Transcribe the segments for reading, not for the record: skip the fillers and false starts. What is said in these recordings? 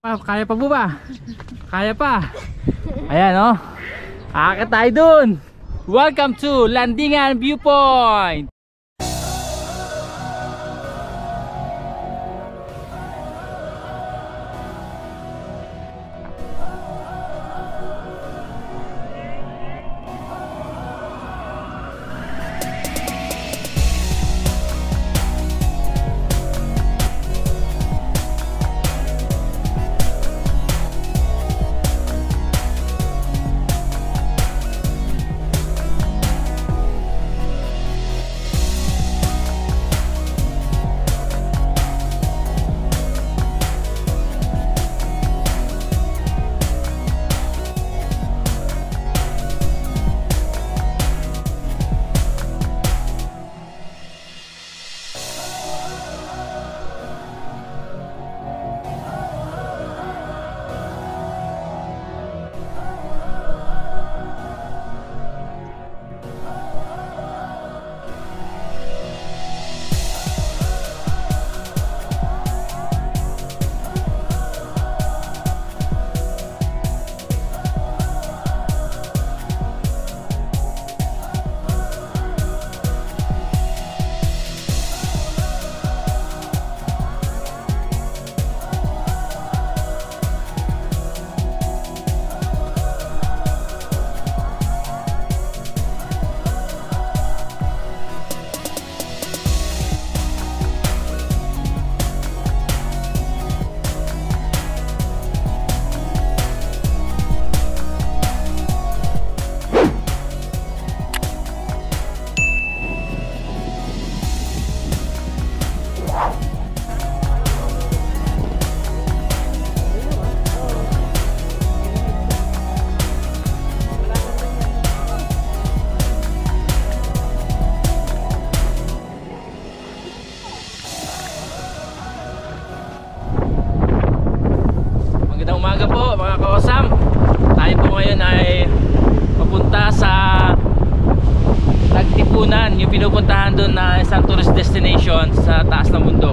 Kaya pa po ba? Kaya pa. Ayan oh. Akit tayo dun. Welcome to Landingan Viewpoint. Umaga po mga kaosam. Tayo po ngayon ay papunta sa Nagtipunan, yung pinupuntahan doon na isang tourist destination sa taas ng bundok,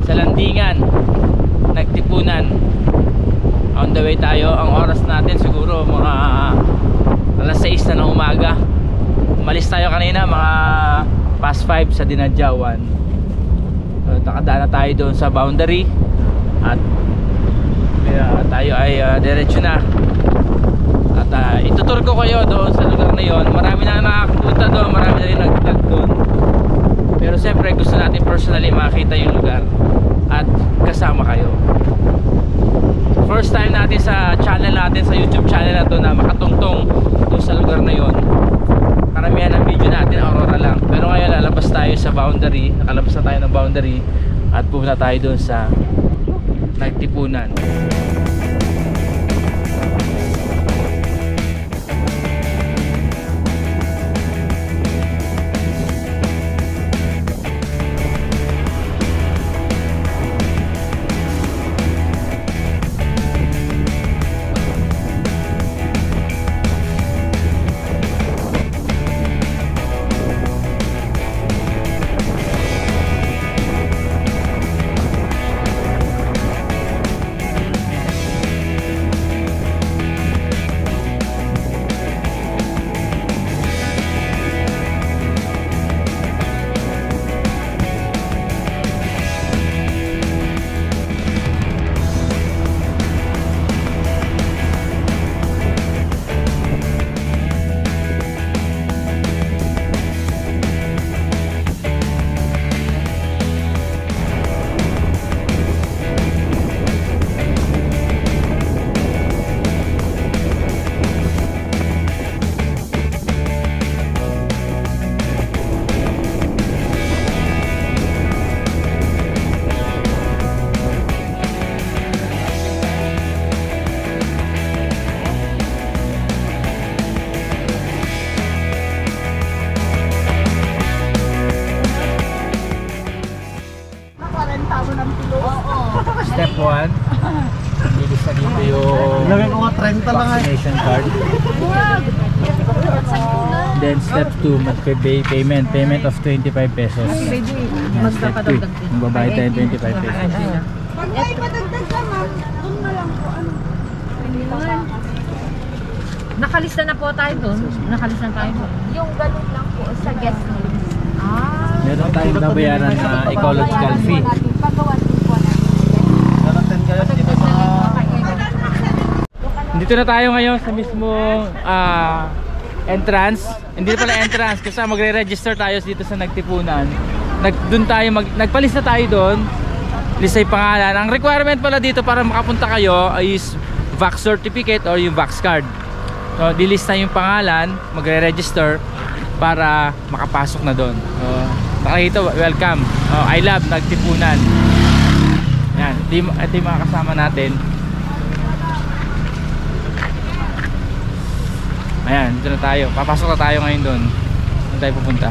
sa Landingan, Nagtipunan. On the way tayo. Ang oras natin siguro mga alas 6 na ng umaga. Umalis tayo kanina mga past 5 sa Dinadjawan. Nakadaan na tayo doon sa boundary at tayo ay diretso na. At itutur ko kayo doon sa lugar na yon. Marami na nakakapunta doon, marami na rin nag-vlog doon. Pero siyempre gusto natin personally makita yung lugar at kasama kayo. First time natin sa channel natin, sa YouTube channel na to, na makatungtong doon sa lugar na yon. Karamihan ng video natin Aurora lang. Pero ngayon lalabas tayo sa boundary. Nakalabas na tayo ng boundary at pupunta tayo doon sa Nagtipunan. Step 1, bilis na dito yung Lagay ko nga 30 lang ay. vaccination card. Then step 2, payment of 25 pesos. Yan, step 3. Magbabayad tayo 25 pesos. Pag may padagdag ka ma'am, doon na lang po ano. Nakalista na po tayo doon. Nakalista na tayo doon. Yung ganun lang po sa guest list. Meron tayong nabayaran na ecological fee. Pagawan din po natin. Dito na tayo ngayon sa mismong entrance. Hindi pala entrance kasi magre-register tayo dito sa Nagtipunan. Nagpalista tayo doon. Lista yung pangalan. Ang requirement pala dito para makapunta kayo is Vax certificate or yung Vax card. So, dilista yung pangalan, magre-register para makapasok na doon. So, nakikita, welcome. I love Nagtipunan. Yan, ito yung mga kasama natin. Ayan, dito na tayo. Papasok na tayo ngayon doon. Saan tayo pupunta?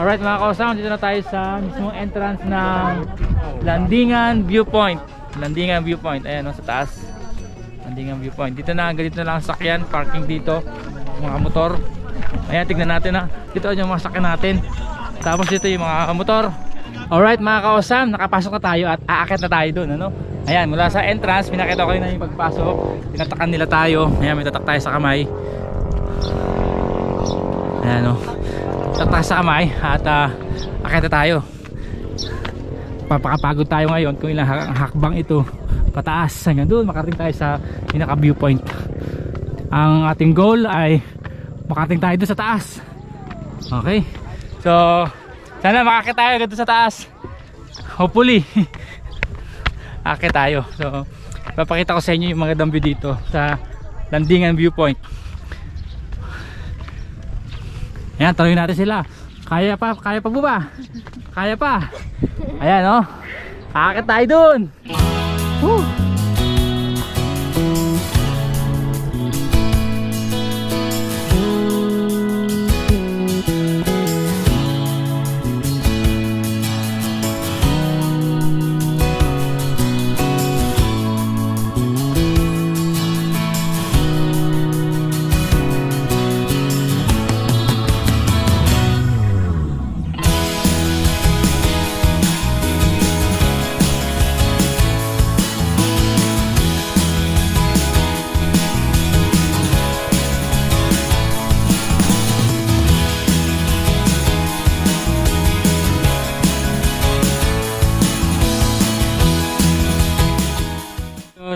Alright mga kausang, dito na tayo sa mismong entrance ng Landingan Viewpoint. Landingan Viewpoint, ayan sa taas. Landingan Viewpoint. Dito na, ganito na lang ang sakyan, parking dito, mga motor. Ayan, tignan natin na. Dito yung mga sakyan natin. Tapos dito yung mga motor. Alright mga kausang, nakapasok na tayo at aakit na tayo doon. Ano? Ayan, mula sa entrance, pinakita ko na yung pagpasok. Tinatakan nila tayo. Ayan, may tatak tayo sa kamay. Ayan o. Tatak sa kamay at akit na tayo. Papakapagod tayo ngayon kung ilang hakbang ito pataas hanggang doon makarating tayo sa pinaka viewpoint. Ang ating goal ay makarating tayo doon sa taas. Okay, so sana makakit tayo doon sa taas, hopefully. Akit tayo. So papakita ko sa inyo yung mga dambyo dito sa Landingan Viewpoint. Ayan, tanungin natin sila. Kaya pa po ba? Kaya pa. Ayan, akit tayo dun. Woo!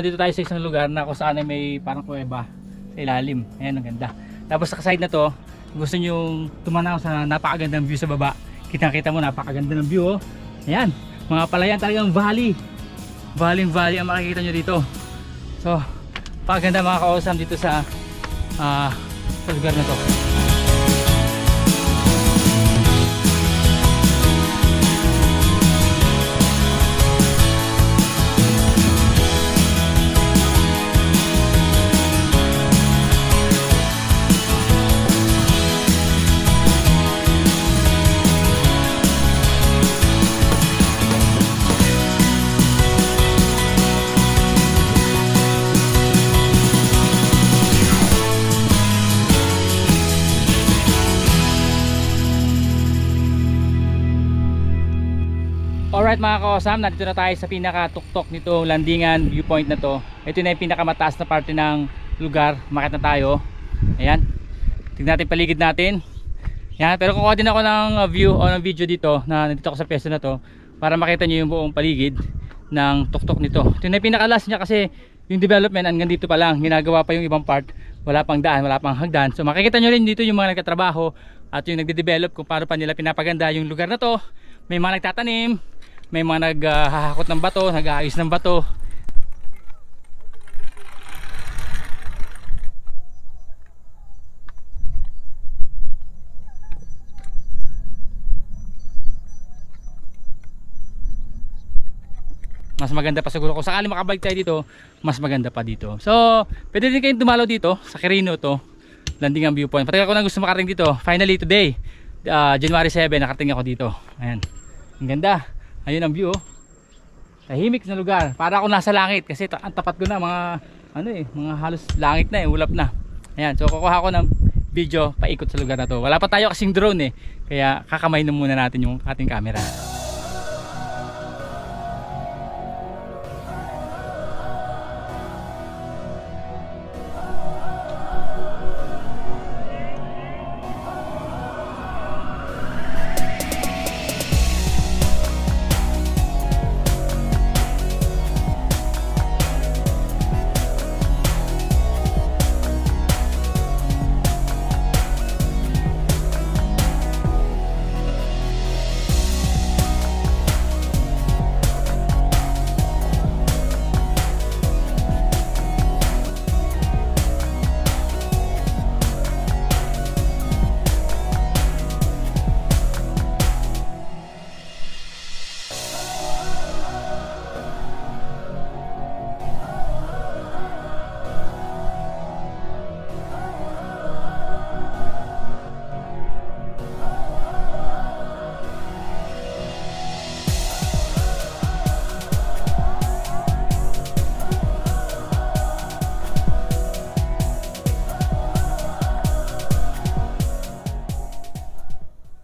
Nandito tayo sa isang lugar na kung saan may parang kuweba sa ilalim. Ayan, ang ganda. Tapos sa side na to, gusto nyo tumanaw sa napakagandang view sa baba. Kita-kita mo, napakaganda ng view. Ayan, mga palayan, talagang valley. Valley ang makikita nyo dito. So, Napakaganda mga kaosam dito sa lugar na to. Alright mga kaosam, nandito na tayo sa pinaka-tuktok nito landingan viewpoint na to. Ito na yung pinakamataas na parte ng lugar. Makit na tayo. Ayan. Tignan natin paligid natin. Ayan. Pero kukuha din ako ng view o ng video dito na nandito ako sa pwesto na to para makita nyo yung buong paligid ng tuktok nito. Ito na yung pinaka-last niya kasi yung development hanggang dito pa lang. Ginagawa pa yung ibang part. Wala pang daan, wala pang hagdan. So makikita nyo rin dito yung mga nagkatrabaho at yung nagde-develop kung paano pa nila pinapaganda yung lugar na to. May mga nagtatanim, may mga naghahakot ng bato, nag-aayos ng bato. Mas maganda pa siguro kung sakali makabalik tayo dito, mas maganda pa dito. So pwede din kayong dumalo dito sa Quirino to, landingan viewpoint. Pati ako na gusto makarating dito. Finally today, January 7, nakarating ako dito. Ayan, ang ganda. Ayun ang view, oh. Tahimik na lugar. Para ako nasa langit kasi ang tapat ko na mga mga halos langit na, ulap na. Ayan, so kukuha ako ng video paikot sa lugar na to. Wala pa tayo kasing drone kaya kakamay na muna natin yung ating camera.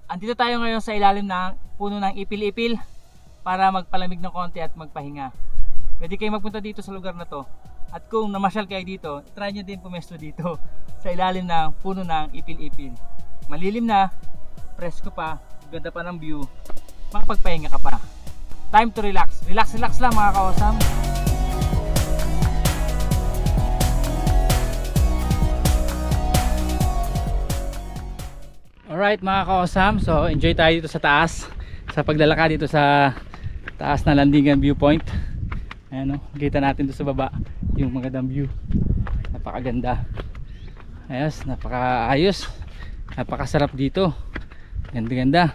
Andito tayo ngayon sa ilalim ng puno ng ipil-ipil para magpalamig ng konti at magpahinga. Pwede kayo magpunta dito sa lugar na to. At kung namasyal kayo dito, try nyo din pumesto dito sa ilalim ng puno ng ipil-ipil. Malilim na, presko pa, ganda pa ng view, makapagpahinga ka pa. Time to relax. Relax lang mga kaosam. Alright mga kaosam, so enjoy tayo dito sa taas, sa paglalakad dito sa taas na landingan viewpoint. Ayan, kita natin dito sa baba yung magandang view. Napakaganda. Ayos, napakaayos, napakasarap dito. Ganda.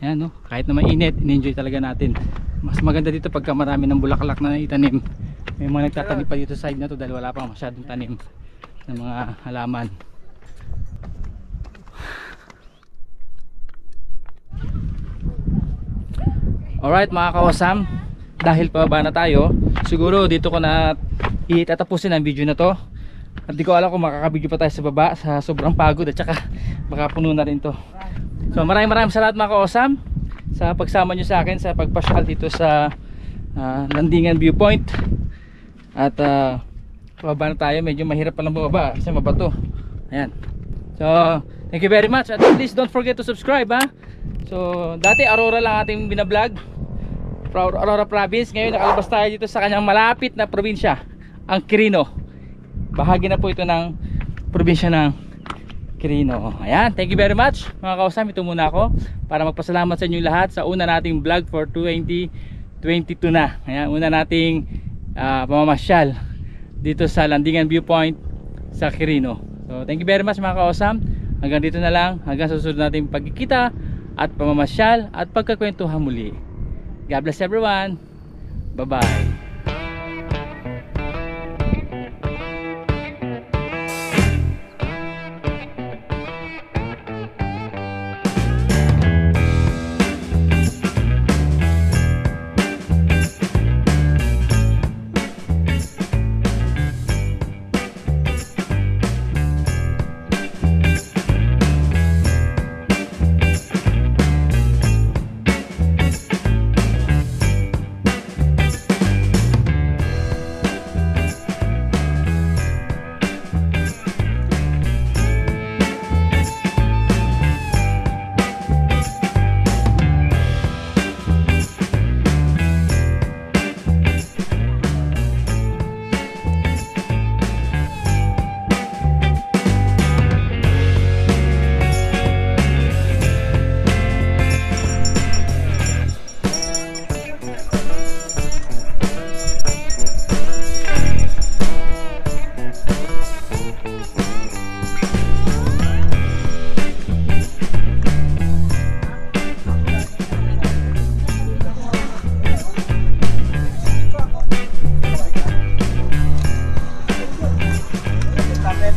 Ayan, kahit na mainit, in-enjoy talaga natin. Mas maganda dito pagka marami ng bulaklak na itanim. May mga nagtatanim pa dito sa side na to dahil wala pang masyadong tanim ng mga halaman. Alright mga kaosam, dahil pababa na tayo, siguro dito ko na itatapusin ang video na to. At di ko alam kung makakabidyo pa tayo sa baba sa sobrang pagod at saka baka puno na rin to. So maraming salamat mga kaosam sa pagsama nyo sa akin sa pagpasyal dito sa landingan viewpoint. At pababa na tayo, medyo mahirap palang bumaba kasi mabato. Ayan. So thank you very much at please don't forget to subscribe So dati Aurora lang ating binablog, Aurora Province. Ngayon nakalabas tayo dito sa kanyang malapit na probinsya, ang Quirino. Bahagi na po ito ng probinsya ng Quirino. Ayan, thank you very much mga kaosam. Ito muna ako para magpasalamat sa inyo lahat sa una nating vlog for 2022 na. Ayan, una nating pamamasyal dito sa Landingan Viewpoint sa Quirino. So thank you very much mga ka-awesome. Hanggang dito na lang, hanggang susunod natin pagkikita at pamamasyal at pagkakwentuhan muli. God bless everyone. Bye bye.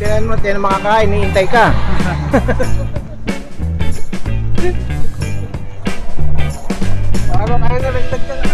Tingnan mo, tingnan makakain, niintay ka. Para kayo na rin